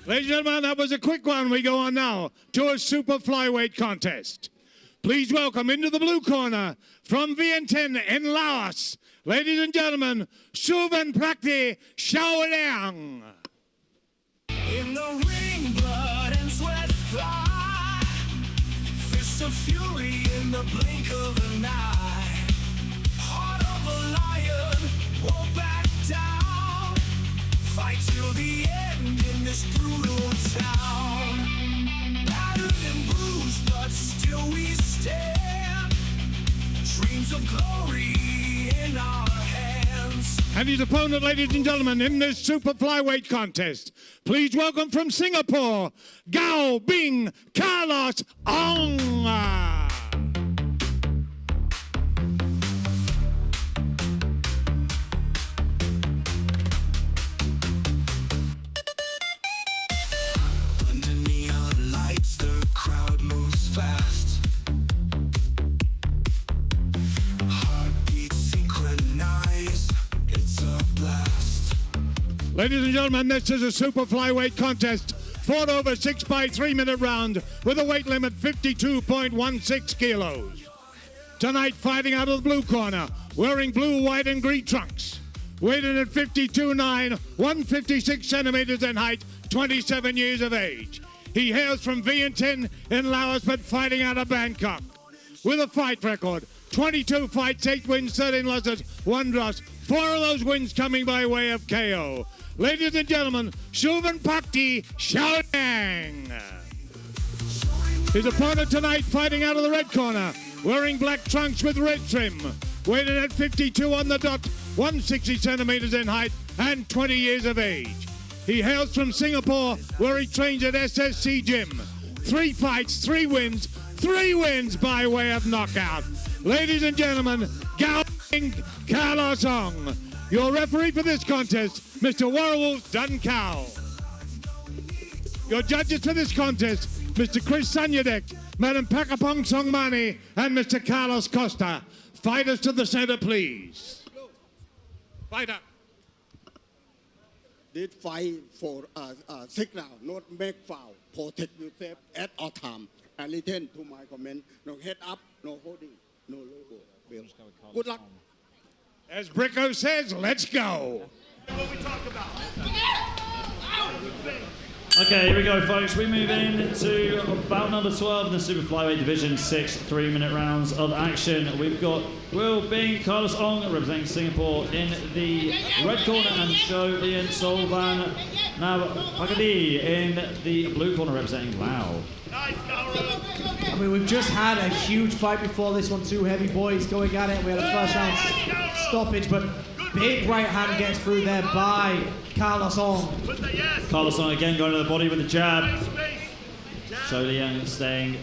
Ladies and gentlemen, that was a quick one. We go on now to a super flyweight contest. Please welcome into the blue corner from Vientiane in Laos, ladies and gentlemen, Souvannaphakdy Xolieng. In the ring, blood and sweat fly. Fists of fury in the blink of an eye. Heart of a lion, won't back down. Fight till the end in this brutal town. Battered and bruised, but still we stand. Dreams of glory in our hands. And his opponent, ladies and gentlemen, in this super flyweight contest, please welcome from Singapore, Gao Bing Carlos Ong. Under neon lights, the crowd moves fast. Heartbeats synchronized. It's a blast. Ladies and gentlemen, this is a super flyweight contest fought over 6 by 3 minute round with a weight limit 52.16 kilos. Tonight, fighting out of the blue corner, wearing blue, white, and green trunks. Weighted at 52.9, 156 centimeters in height, 27 years of age. He hails from Vientiane in Laos, but fighting out of Bangkok. With a fight record, 22 fights, 8 wins, 13 losses, 1 draw. 4 of those wins coming by way of KO. Ladies and gentlemen, Souvannaphakdy Xolieng. His opponent tonight fighting out of the red corner, wearing black trunks with red trim. Weighted at 52 on the dot, 160 centimeters in height, and 20 years of age. He hails from Singapore, where he trains at SSC Gym. 3 fights, 3 wins by way of knockout. Ladies and gentlemen, Gao Bing Carlos Ong. Your referee for this contest, Mr. Warwolf Dunkau. Your judges for this contest, Mr. Chris Sanyadek, Madam Pakapong Songmani, and Mr. Carlos Costa. Fighters to the center, please. Fighter. This fight for 6 rounds, not make foul. Protect yourself at all time. And listen to my comment. No head up, no holding, no logo. Good luck. As Bricko says, let's go. Okay, here we go, folks. We move into bout number 12 in the Super Flyweight Division, 6 3-minute rounds of action. We've got Will Bing, Carlos Ong, representing Singapore in the red corner, and Xolieng Souvannaphakdy in the blue corner, representing Laos. I mean, we've just had a huge fight before this one, 2 heavy boys going at it. We had a first round stoppage, but big right hand gets through there by Carlos Ong. Carlos Ong again going to the body with the jab. Xolieng staying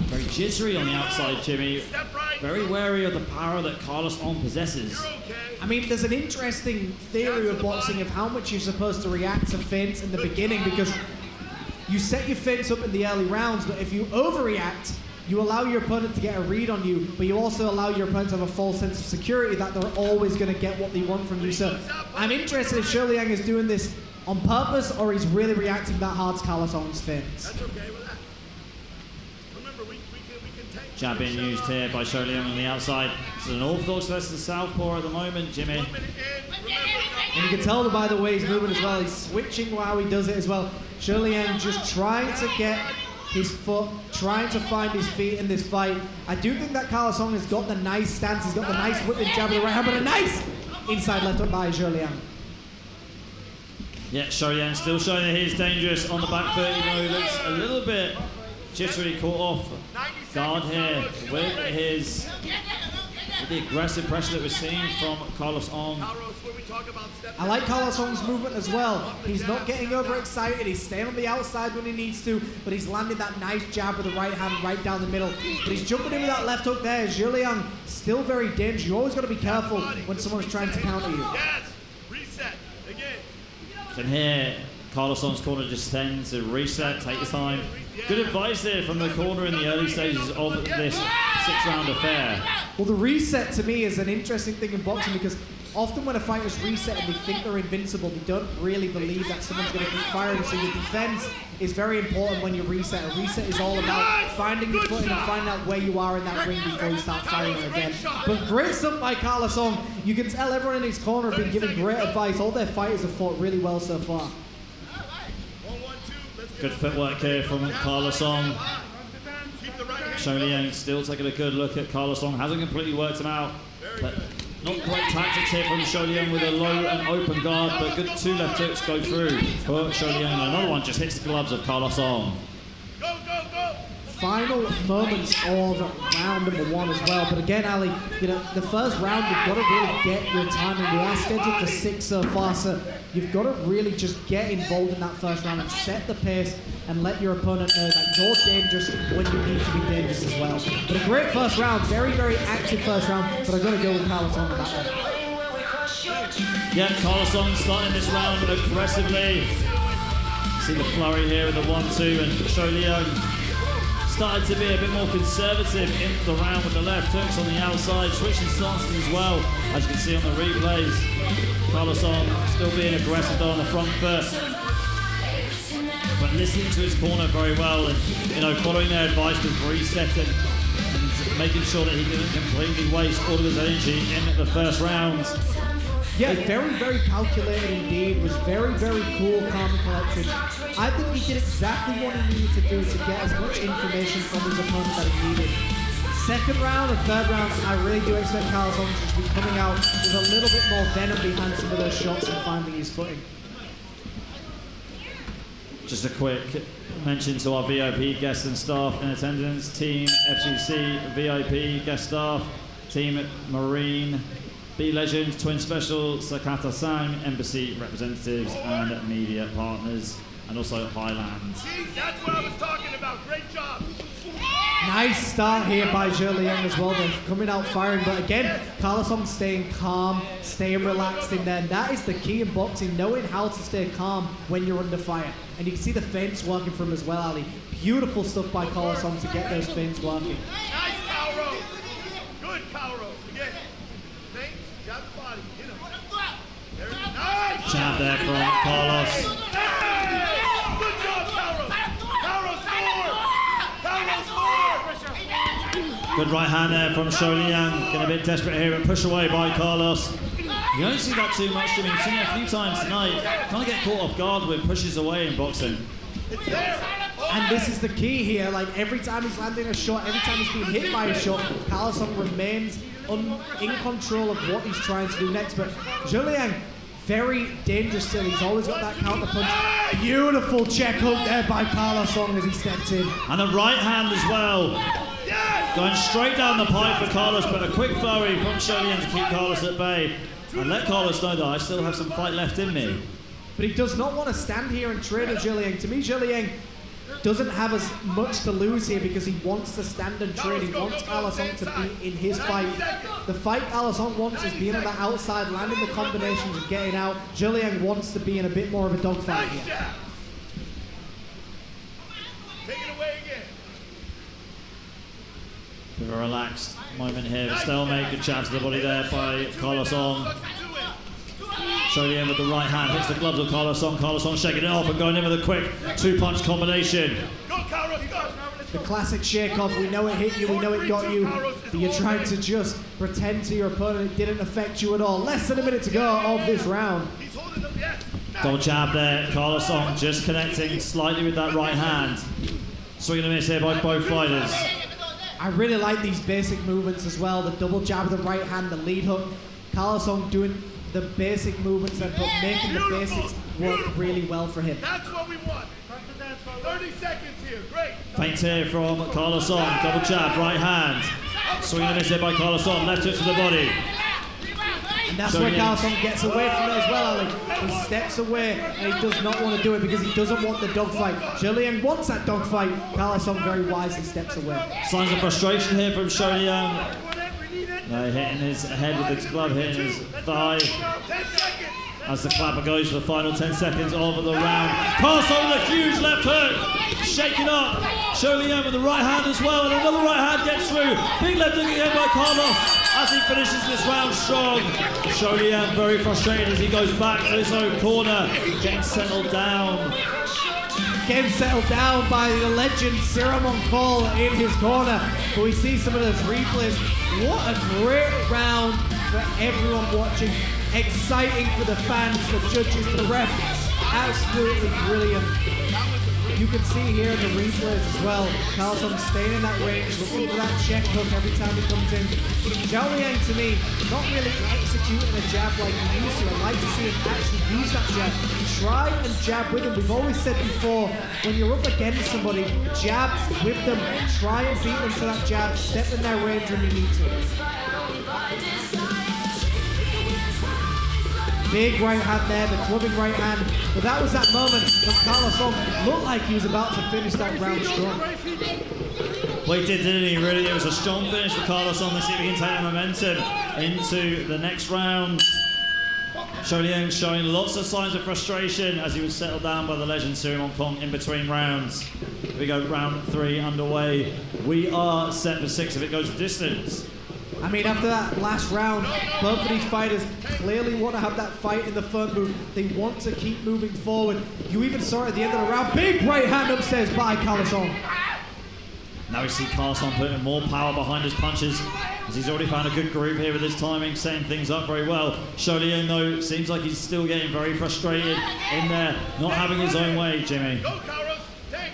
very jittery on the outside, Jimmy. Very wary of the power that Carlos Ong possesses. I mean, there's an interesting theory of boxing of how much you're supposed to react to feints in the beginning, because you set your feints up in the early rounds, but if you overreact, you allow your opponent to get a read on you, but you also allow your opponent to have a false sense of security that they're always going to get what they want from you. So I'm interested if Xolieng is doing this on purpose or he's really reacting that hard to Carlos Ong's feints. That's okay with that. Remember, we can take... Jab being used here by Xolieng on the outside. It's an orthodox versus southpaw at the moment, Jimmy. And you can tell by the way he's moving as well. He's switching while he does it as well. Xolieng just trying to get his foot, trying to find his feet in this fight. I do think that Carlos Ong has got the nice stance. He's got the nice whipping jab with the right hand, but a nice inside left hook by Xolieng. Yeah, Xolieng still showing that he's dangerous on the back foot, even though he looks a little bit jittery, caught off guard here with the aggressive pressure that we're seeing from Carlos Ong. I like Carlos Ong's movement as well. He's not getting overexcited. He's staying on the outside when he needs to, but he's landed that nice jab with the right hand right down the middle. But he's jumping in with that left hook there. Xolieng still very dangerous. You always got to be careful when someone's trying to counter you. Yes! Reset. Again. From here, Carlos Ong's corner just tends to reset, take his time. Good advice there from the corner in the early stages of this 6-round affair. Well, the reset to me is an interesting thing in boxing because often when a fighter's reset and they think they're invincible, they don't really believe that someone's going to keep firing. So your defense is very important when you reset. A reset is all about finding your footing and finding out where you are in that ring before you start firing again. But great stuff by Carlos Ong. You can tell everyone in his corner have been giving great advice. All their fighters have fought really well so far. Good footwork here from Carlos Ong. Xolieng still taking a good look at Carlos Ong. Hasn't completely worked him out, but not great tactics here from Xolieng with a low and open guard, but good 2 left hooks go through for Xolieng. Another one just hits the gloves of Carlos Ong. Final moments of round number 1 as well. But again, Ali, you know, the first round, you've got to really get your timing. We are scheduled for 6 so far, so you've got to really just get involved in that first round and set the pace and let your opponent know that you're dangerous when you need to be dangerous as well. But a great first round, very, very active first round, but I've got to go with Carlos on that one. Yeah, Carlos Ong starting this round aggressively. See the flurry here with the 1-2, and Xolieng started to be a bit more conservative in the round with the left hooks on the outside, switching stances as well. As you can see on the replays, Carlos Ong still being aggressive on the front foot, but listening to his corner very well, and following their advice with resetting and making sure that he didn't completely waste all of his energy in the first round. Yeah, very, very calculated indeed. Was very, very cool, calm and collected. I think he did exactly what he needed to do to get as much information from his opponent that he needed. Second round and third round, I really do expect Carlos Ong to be coming out with a little bit more venom behind some of those shots and finding his footing. Just a quick mention to our VIP guests and staff in attendance. Team FCC VIP guest staff, Team Marine, B-Legends, Twin Special, Sakata Sang, Embassy representatives and media partners, and also Highland. That's what I was talking about. Great job. Nice start here by Xolieng as well. They're coming out firing, but again, Carlos Ong staying calm, staying relaxed in there. And that is the key in boxing, knowing how to stay calm when you're under fire. And you can see the feints working for him as well, Ali. Beautiful stuff by Carlos Ong to get those feints working. Nice cow rows. Good cow rows. Again. Thanks. Got the body. Hit him. There's nice. Jab there from Carlos. Hey! Good job, cow rows. Cow rows forward. Cow rows forward. Good right hand there from Xolieng. Getting a bit desperate here and push away by Carlos. You don't see that too much. I mean, you've seen it a few times tonight. Can't get caught off guard with pushes away in boxing. It's there. And this is the key here. Like every time he's landing a shot, every time he's being hit by a shot, Carlos Ong remains in control of what he's trying to do next. But Xolieng, very dangerous still. He's always got that counter punch. Beautiful check hook there by Carlos Ong as he stepped in. And a right hand as well. Going straight down the pipe for Carlos, but a quick flurry from Xolieng to keep Carlos at bay. And let Carlos know that I still have some fight left in me. But he does not want to stand here and trade with Xolieng. To me, Xolieng doesn't have as much to lose here because he wants to stand and trade. He wants Carlos Ong to be in his fight. The fight Carlos Ong wants is being on the outside, landing the combinations and getting out. Xolieng wants to be in a bit more of a dogfight here. Take it away again. Bit of a relaxed moment here. Stalemate, good jab to the body there by Carlos Ong. Xolieng with the right hand, hits the gloves of Carlos Ong. Carlos Ong shaking it off and going in with a quick 2-punch combination. Go, Carlos, go. The classic shake-off, we know it hit you, we know it got you, but you're trying to just pretend to your opponent it didn't affect you at all. Less than a minute to go of this round. He's holding them, yes. Double jab there, Carlos Ong just connecting slightly with that right hand. Swing and a miss here by both fighters. I really like these basic movements as well, the double jab with the right hand, the lead hook. Carlos Ong doing the basic movements and making the basics work really well for him. That's what we want. 30 seconds here. Great. Feint here from Carlos Ong, double jab, right hand. Swing and a miss here by Carlos Ong, left hook to the body. And that's where Carlos Ong gets away from it as well, Ali. He steps away and he does not want to do it because he doesn't want the dogfight. Xolieng wants that dogfight. Carlos Ong very wisely steps away. Signs of frustration here from Xolieng. Hitting his head with his glove, hitting his thigh. 10 seconds. As the clapper goes for the final 10 seconds of the round. Carlos Ong with a huge left hook. shaken up. Xolieng with the right hand as well, and another right hand gets through. Big left hook again by Carlos as he finishes this round strong. Xolieng very frustrated as he goes back to his own corner, getting settled down. Getting settled down by the legend Siam in his corner. But we see some of those replays. What a great round for everyone watching. Exciting for the fans, the judges, the ref. Absolutely brilliant. You can see here in the replays as well, Carlson staying in that range, looking for that check hook every time he comes in. Xolieng, to me, not really executing a jab like he used to. I'd like to see him actually use that jab. Try and jab with him. We've always said before, when you're up against somebody, jab with them. Try and beat them to that jab. Step in their range when you need to. Big right hand there, the clubbing right hand. But that was that moment when Carlos looked like he was about to finish that round strong. Well, he did, didn't he? Really, it was a strong finish for Carlos Let's see if he can take the momentum into the next round. Xolieng showing lots of signs of frustration as he was settled down by the legend Siam in between rounds. Here we go, round 3 underway. We are set for 6 if it goes the distance. I mean, after that last round, both of these fighters clearly want to have that fight in the front move. They want to keep moving forward. You even saw it at the end of the round. Big right hand upstairs by Carlos. Now we see Carlos putting more power behind his punches as he's already found a good groove here with his timing, setting things up very well. Xolieng, though, seems like he's still getting very frustrated in there, not having his own way, Jimmy.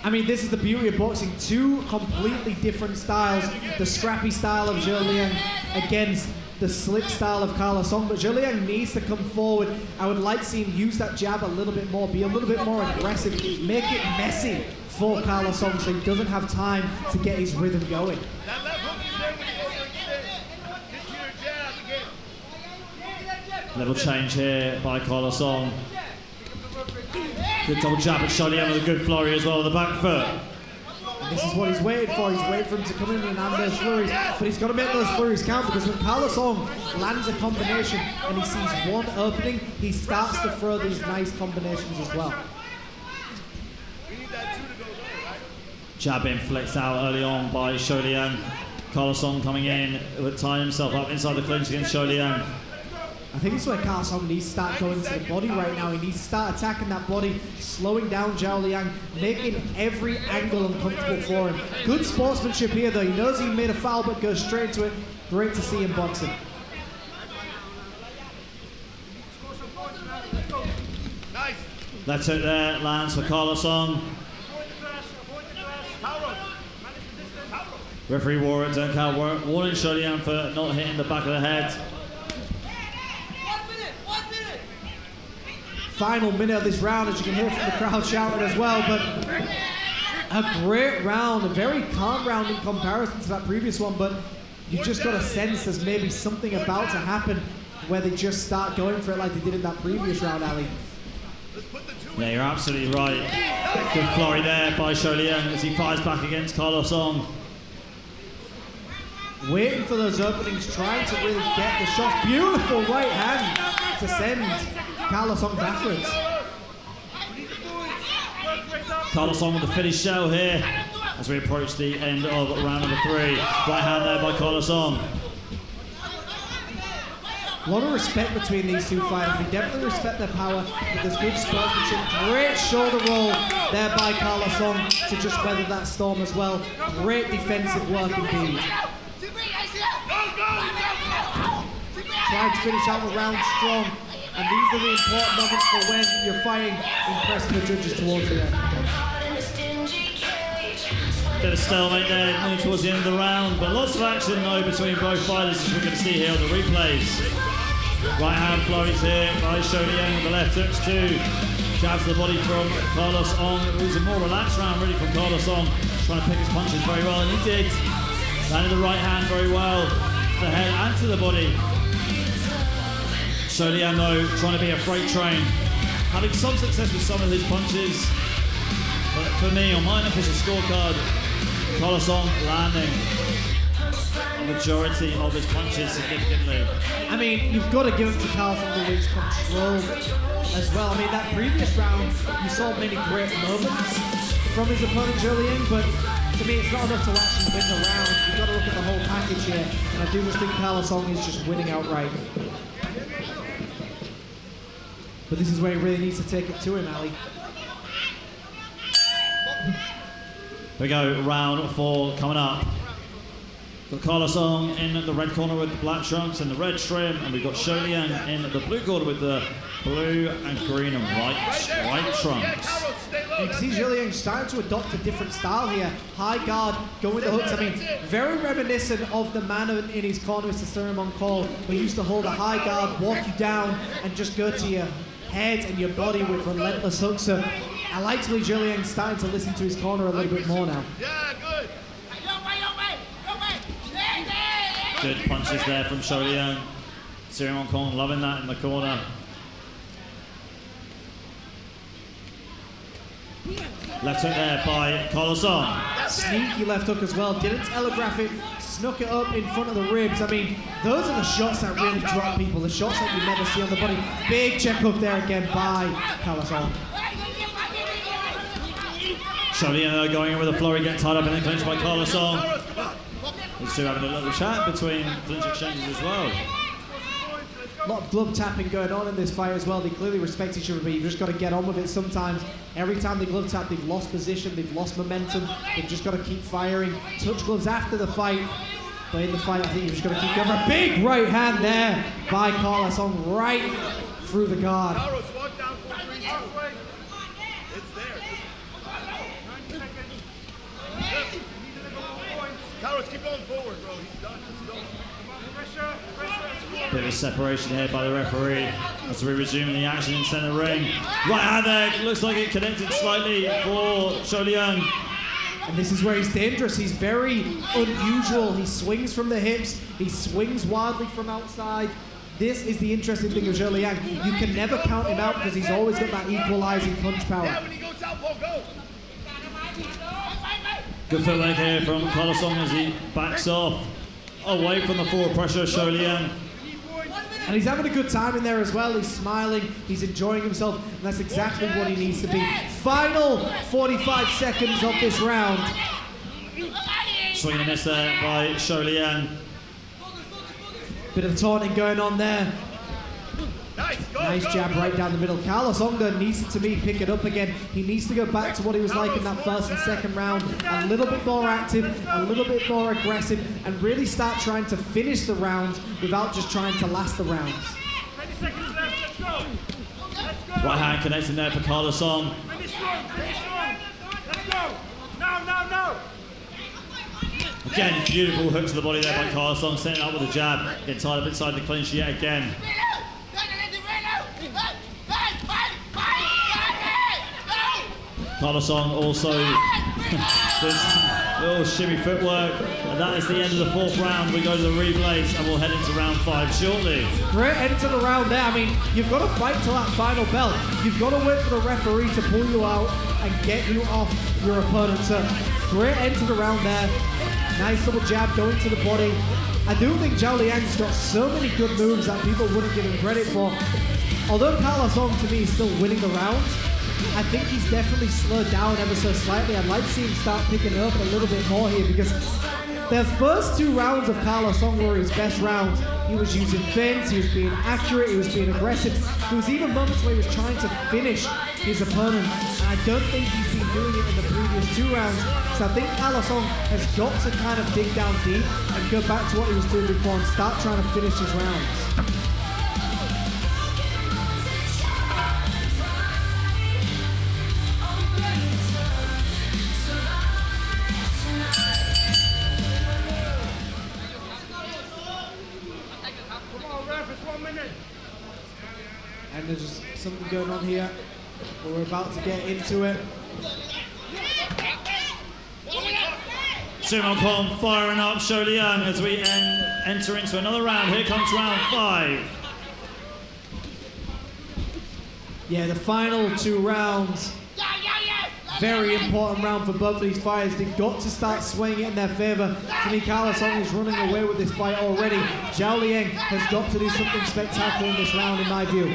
I mean, this is the beauty of boxing. Two completely different styles. The scrappy style of Xolieng against the slick style of Carlos. But Xolieng needs to come forward. I would like to see him use that jab a little bit more, be a little bit more aggressive, make it messy for Carlos so he doesn't have time to get his rhythm going. Level change here by Carlos. Good double jab at Xolieng with a good flurry as well with the back foot. And this is what he's waiting for. He's waiting for him to come in and land those flurries. But he's got to make those flurries count, because when Carlos lands a combination and he sees one opening, he starts to throw these nice combinations as well. Jab being flexed out early on by Xolieng. Carlos coming in, tying himself up inside the clinch against Xolieng. I think it's where Carlos needs to start going to the body right now. He needs to start attacking that body, slowing down Xolieng, making every angle uncomfortable for him. Good sportsmanship here, though. He knows he made a foul, but goes straight to it. Great to see him boxing. Left hook there, lands for Carlos. Referee Warren Duncan warning Xolieng for not hitting the back of the head. Final minute of this round, as you can hear from the crowd shouting as well, but a great round, a very calm round in comparison to that previous one, but you just got a sense there's maybe something about to happen where they just start going for it like they did in that previous round, Ali. Yeah, you're absolutely right. Good flurry there by Xolieng as he fires back against Carlos. Waiting for those openings, trying to really get the shots. Beautiful right hand to send Carlos backwards. Carlos with the finish shell here as we approach the end of round number 3. Right hand there by Carlos. A lot of respect between these two fighters. They definitely respect their power, but there's good sportsmanship. Great shoulder roll there by Carlos to just weather that storm as well. Great defensive work indeed. Trying to finish out the round strong, and these are the important moments for when you're fighting, impressing the judges towards the end. Bit of stalemate there, moving towards the end of the round, but lots of action though between both fighters, as we're going to see here on the replays. Right hand flurries here by Xolieng with the left hooks too. Jabs to the body from Carlos. It was a more relaxed round really from Carlos, trying to pick his punches very well, and he did. Landed the right hand very well, to the head and to the body. Xolieng though, trying to be a freight train, having some success with some of his punches, but for me, on my unofficial scorecard, Carlos landing a majority of his punches significantly. I mean, you've got to give it to Carlos with his control as well. I mean, that previous round, you saw many great moments, from his opponent Xolieng, but to me it's not enough to actually win the round. You've got to look at the whole package here, and I do just think Xolieng is just winning outright. But this is where he really needs to take it to him, Ali. Here we go, round 4 coming up. Got Xolieng in the red corner with the black trunks and the red trim, and we've got Xolieng in the blue corner with the blue and green and white trunks. You can see Xolieng starting to adopt a different style here. High guard, going with the hooks. I mean, very reminiscent of the man in his corner, Mr. Siam Call, who used to hold a high guard, walk you down, and just go to your head and your body with relentless hooks. So I like to see Xolieng starting to listen to his corner a little bit more now. Yeah, good. Good punches there from Xolieng. Siam Call loving that in the corner. Left hook there by Xolieng. Sneaky left hook as well. Didn't telegraph it, snuck it up in front of the ribs. I mean, those are the shots that really drop people, the shots that you never see on the body. Big check hook there again by Xolieng. Xolieng going in with a flurry, getting tied up in the clinch by Xolieng. These two having a little chat between clinch exchanges as well. A lot of glove tapping going on in this fight as well. They clearly respect each other, but you've just got to get on with it sometimes. Every time they glove tap, they've lost position, they've lost momentum. They've just got to keep firing. Touch gloves after the fight. But in the fight, I think you've just got to keep going. A big right hand there by Xolieng, right through the guard. Keep going forward, bro. He's done. Bit of a separation here by the referee as we resume the action in centre ring. Right hand there, looks like it connected slightly for Xolieng. And this is where he's dangerous. He's very unusual. He swings from the hips. He swings wildly from outside. This is the interesting thing with Xolieng. You can never count him out because he's always got that equalizing punch power. Yeah, when he goes out, go. Good footwork here from Xolieng as he backs off away from the forward pressure of Xolieng. And he's having a good time in there as well. He's smiling, he's enjoying himself, and that's exactly what he needs to be. Final 45 seconds of this round. Swing and miss there by Xolieng. Bit of taunting going on there. Nice jab right down the middle. Xolieng needs to pick it up again. He needs to go back to what he was like in that first and second round. A little bit more active, a little bit more aggressive, and really start trying to finish the rounds without just trying to last the rounds. 20 seconds left, let's go. Right hand connecting there for Xolieng. Finish strong. Let's go. No. Again, beautiful hook to the body there by Xolieng, setting up with a jab. Getting tied up inside the clinch yet again. Xolieng also does little shimmy footwork, and that is the end of the 4th round. We go to the replays and we'll head into round 5 shortly. Great end to the round there. I mean, you've got to fight till that final bell. You've got to wait for the referee to pull you out and get you off your opponent. So, great end to the round there. Nice double jab going to the body. I do think Xolieng's got so many good moves that people wouldn't give him credit for. Although Xolieng to me is still winning the round, I think he's definitely slowed down ever so slightly. I'd like to see him start picking it up a little bit more here because the first 2 rounds of Xolieng were his best rounds. He was using feints, he was being accurate, he was being aggressive. There was even moments where he was trying to finish his opponent, and I don't think he's been doing it in the previous 2 rounds. So I think Xolieng has got to kind of dig down deep and go back to what he was doing before and start trying to finish his rounds. And there's just something going on here. We're about to get into it. Siam firing up Xolieng as we enter into another round. Here comes round 5. Yeah, the final 2 rounds. Very important round for both of these fighters. They've got to start swinging it in their favour. To me, Xolieng is running away with this fight already. Xolieng has got to do something spectacular in this round, in my view.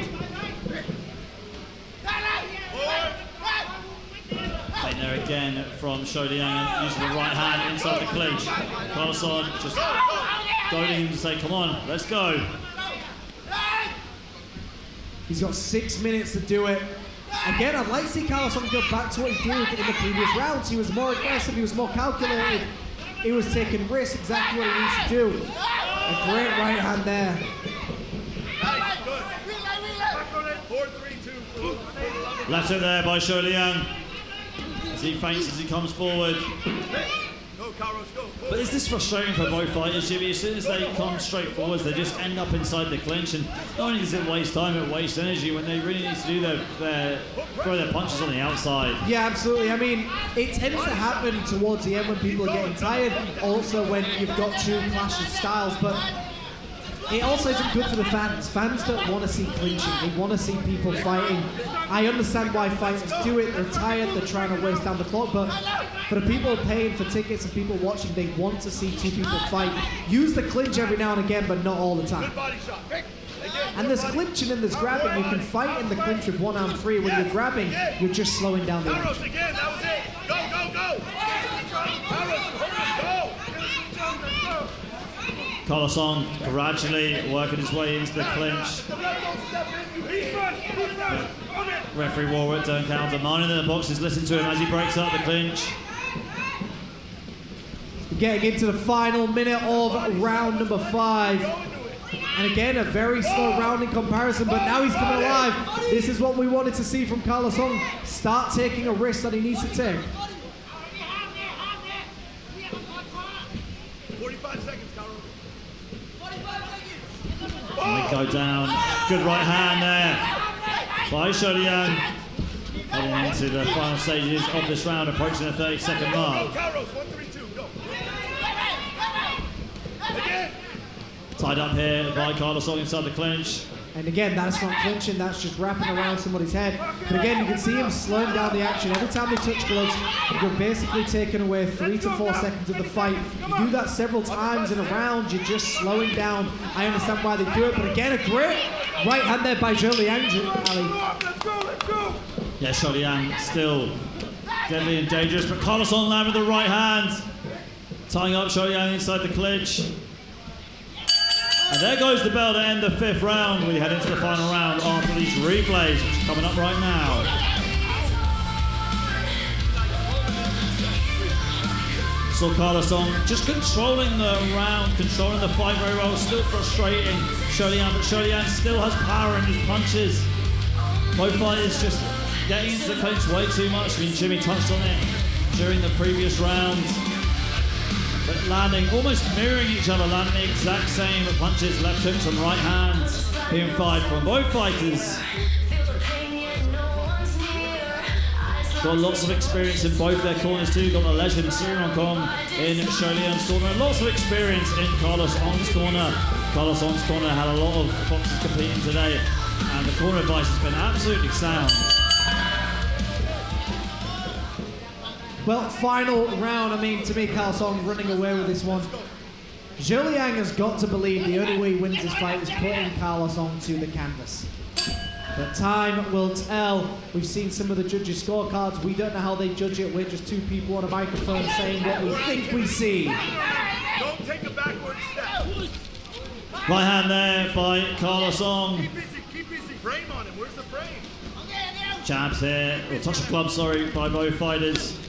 Right there again from Xolieng and using the right hand inside the clinch. Carlos Song just goading him to say, come on, let's go. He's got 6 minutes to do it. Again, I'd like to see Carlos Song go back to what he did in the previous rounds. He was more aggressive, he was more calculated. He was taking risks, exactly what he needs to do. A great right hand there. Left hook there by Xolieng as he feints as he comes forward. But is this frustrating for both fighters, Jimmy? As soon as they come straight forwards, they just end up inside the clinch, and not only does it waste time, it wastes energy when they really need to do throw their punches on the outside. Yeah, absolutely. I mean, it tends to happen towards the end when people are getting tired, also when you've got two clash of styles, but it also isn't good for the fans. Fans don't want to see clinching. They want to see people fighting. I understand why fighters do it. They're tired. They're trying to waste down the clock. But for the people paying for tickets and people watching, they want to see two people fight. Use the clinch every now and again, but not all the time. And there's clinching and there's grabbing. You can fight in the clinch with one arm free. When you're grabbing, you're just slowing down the action. Again, that was it. Go. Carlos Song gradually working his way into the clinch. Referee Warwick don't count. Manning in the boxes, listen to him as he breaks up the clinch. Getting into the final minute of round number 5. And again, a very slow round in comparison, but now he's coming alive. This is what we wanted to see from Carlos Song. Start taking a risk that he needs to take. 45 seconds, Carlos. And we go down. Good right hand there by Xolieng. Heading into the final stages of this round, approaching the 30-second mark. Carlos, 1-3-2, go. Again. Tied up here by Carlos Song inside the clinch. And again, that's not clinching, that's just wrapping around somebody's head. But again, you can see him slowing down the action. Every time they touch gloves, you're basically taking away 3 to 4 seconds of the fight. You do that several times in a round, you're just slowing down. I understand why they do it, but again, a great right hand there by Xolieng, Ali. Yeah, Xolieng still deadly and dangerous, but Carlos Song landed with the right hand, tying up Xolieng inside the clinch. And there goes the bell to end the 5th round. We head into the final round after these replays, which are coming up right now. So Carlos Song just controlling the round, controlling the fight very well. Still frustrating Xolieng, but Xolieng still has power in his punches. Both fighters just getting into the clinch way too much. I mean, Jimmy touched on it during the previous round. But landing, almost mirroring each other, landing the exact same punches, left hooks and right hands being fired from both fighters. Got lots of experience in both their corners too. Got the legend Siam in Xolieng's corner, and lots of experience in Carlos Song's corner. Carlos Song's corner had a lot of boxers competing today, and the corner advice has been absolutely sound. Well, final round. I mean, to me, Carlos Song running away with this one. Xolieng has got to believe the only way he wins this fight is putting Carlos Song to the canvas. But time will tell. We've seen some of the judges' scorecards. We don't know how they judge it. We're just two people on a microphone saying what we think we see. Don't take a backward step. Right hand there by Carlos Song. Keep busy. Frame on him. Where's the frame? Jabs here, or touch of club, sorry, by both fighters.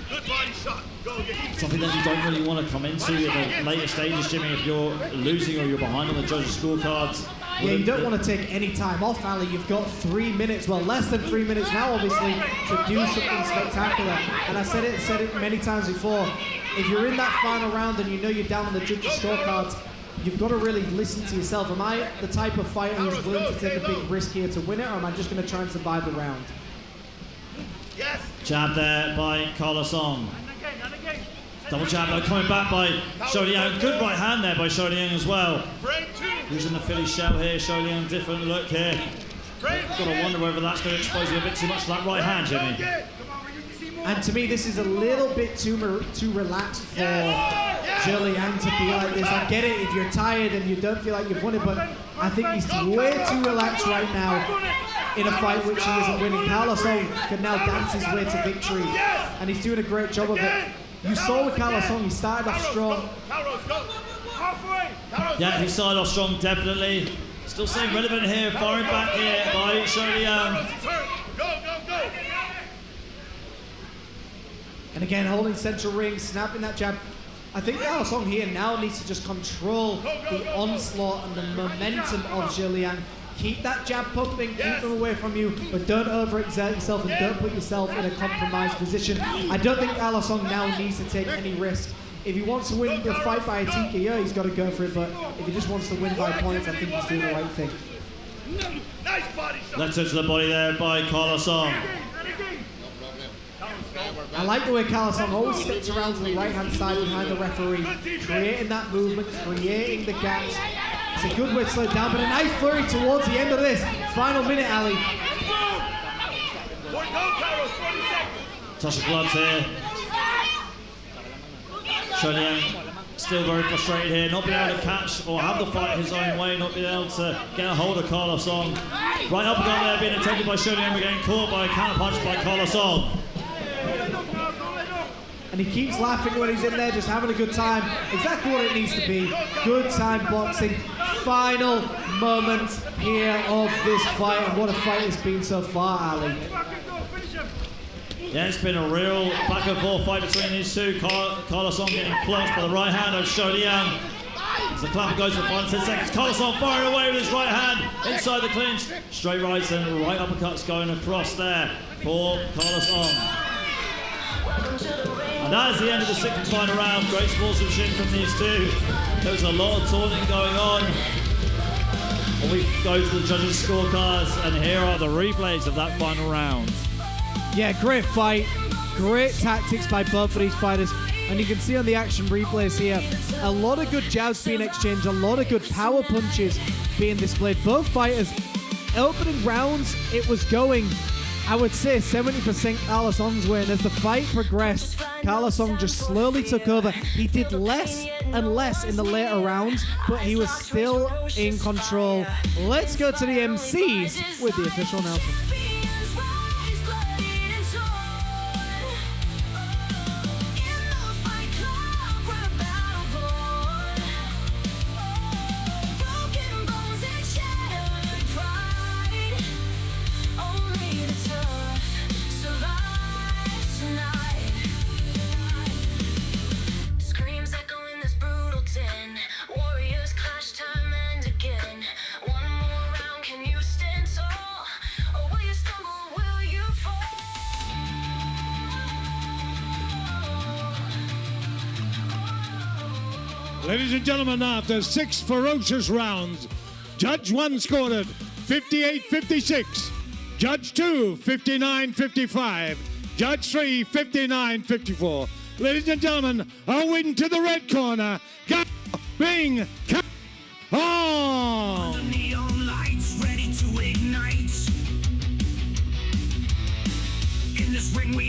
Good body shot. Go again. Something that you don't really want to come into in the later stages, Jimmy, if you're losing or you're behind on the judges' scorecards. Yeah, you don't want to take any time off, Ali. You've got 3 minutes, well, less than 3 minutes now, obviously, to do something spectacular. And I said it many times before. If you're in that final round and you know you're down on the judges' scorecards, you've got to really listen to yourself. Am I the type of fighter who's willing to take a big risk here to win it, or am I just going to try and survive the round? Yes. Jab there by Carlos Song. Double jab though, coming back by Xolieng. Good right hand there by Xolieng as well. Using the Philly shell here, Xolieng, different look here. Got to wonder whether that's going to expose you a bit too much to that right hand, Jimmy. And to me, this is a little bit too relaxed for Xolieng to be like this. I get it if you're tired and you don't feel like you've won it, but I think he's way too relaxed right now in a fight which he isn't winning. Carlos Song can now dance his way to victory. and he's doing a great job of it. You saw with Carlos Song, he started off strong. Yeah, he started off strong, definitely. Still staying relevant here, firing back here by Xolieng. And again, holding central ring, snapping that jab. I think Carlos Song here now needs to just control the onslaught and the momentum of Xolieng. Keep that jab pumping, keep them away from you, but don't overexert yourself and don't put yourself in a compromised position. I don't think Carlos Song now needs to take any risk. If he wants to win the fight by a TKO, he's got to go for it, but if he just wants to win by points, I think he's doing the right thing. Left touch to the body there by Carlos Song. I like the way Carlos Song always steps around to the right-hand side behind the referee, creating that movement, creating the gaps. It's a good way to slow it down, but a nice flurry towards the end of this. Final minute, Ali. Toss of gloves here. Xolieng still very frustrated here, not being able to catch or have the fight his own way, not being able to get a hold of Carlos Song. Right uppercut there being attempted by Xolieng, but getting caught by a counter punch by Carlos Song. And he keeps laughing when he's in there, just having a good time. Exactly what it needs to be. Good time boxing. Final moment here of this fight. And what a fight it's been so far, Ali. Yeah, it's been a real back and forth fight between these two. Carlos Song getting close by the right hand of Xolieng. As the clap goes for 5 to 10 seconds. Carlos Song firing away with his right hand inside the clinch. Straight rights and right uppercuts going across there for Carlos Song. And that is the end of the 6th and final round. Great sportsmanship from these two. There was a lot of taunting going on. Well, we go to the judges' scorecards, and here are the replays of that final round. Yeah, great fight. Great tactics by both of these fighters. And you can see on the action replays here, a lot of good jabs being exchanged, a lot of good power punches being displayed. Both fighters, opening rounds, it was going, I would say 70% Carlos Song's way, and as the fight progressed, Carlos Song just slowly took over. He did less and less in the later rounds, but he was still in control. Let's go to the MCs with the official announcement. Ladies and gentlemen, after 6 ferocious rounds, Judge 1 scored it 58-56. Judge 2, 59-55. Judge 3, 59-54. Ladies and gentlemen, a win to the red corner. Bing,